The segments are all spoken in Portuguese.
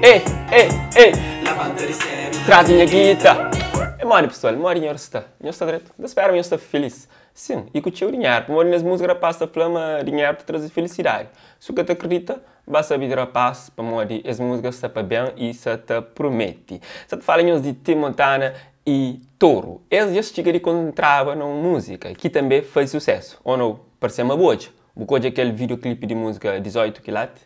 Ei, trate minha guita. É mori pessoal, mori em está direto. Espero que está feliz. Sim, e que o dinheiro, mori nas músicas passa flama dinheiro para trazer felicidade. Se você acredita, basta vir a paz para mori as músicas está para bem e se te promete. Se te falam de Tim Montana e Toro, eles já chegam de encontrar na música que também faz sucesso, ou não? Parece uma boa. Porque aquele videoclipe de música 18 quilates.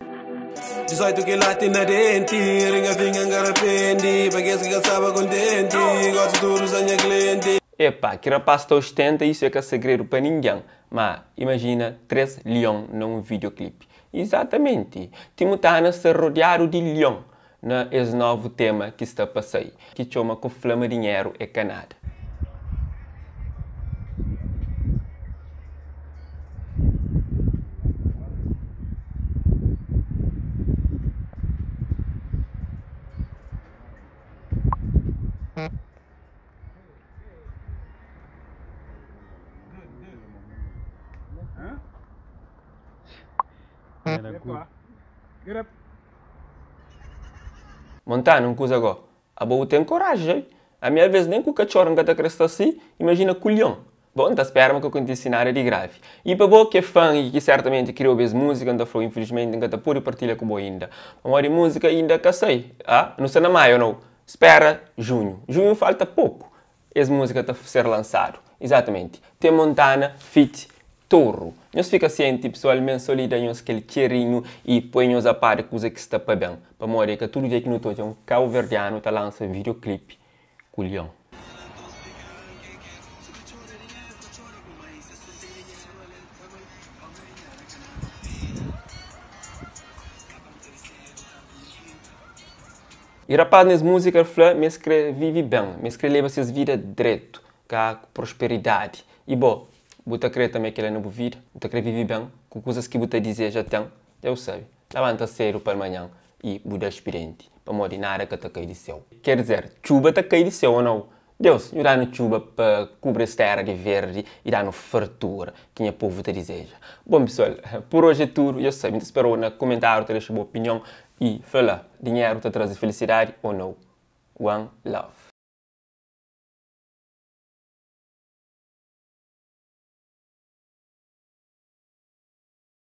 18 quilates na dente, ringa vinga ngarapendi, baguese que estava contente, gosto tudo sanha cliente. Epa, que rapaz está ostenta, isso é que é segredo para ninguém. Mas imagina 3 leões num videoclipe. Exatamente. Timotana está rodeado de leão nesse novo tema que está para sair, que chama que o flama dinheiro é canada. Montana, um coisa agora. A boa tem coragem. A minha vez nem com o cachorro que está crescendo assim, imagina com o leão. Bom, então espera que eu conte nada de grave. E para você que é fã e que certamente criou essa música, então foi infelizmente que está por partilha com você ainda. Uma música ainda que sei. Ah, não sei na maio não. Espera junho. Junho falta pouco. Essa música está a ser lançada. Exatamente. Tem Montana Fit Toro. Nós fica ciente, pessoalmente, solidamos aquele cheirinho e põe-nos a par de coisa que está para bem. Para morrer que tudo dia que não estou, um cabo verdeano está lança videoclipe com o leão. E rapaz, nessa música, me vive bem, me leva essas vidas direto, com prosperidade. E bom, você crê também que ele não vive, você crê viver bem, com coisas que você dizer já tem, eu sei. Levanta cedo para amanhã e você é experiente, para morrer nada que está cair de céu. Quer dizer, chuva está cair de céu ou não? Deus, nos dá chuva para cobrir esta terra de verde e dá fartura, que o povo te deseja. Bom pessoal, por hoje é tudo, eu sei, me espero no comentário, te deixa a boa opinião e fala, dinheiro te traz felicidade ou não? One love.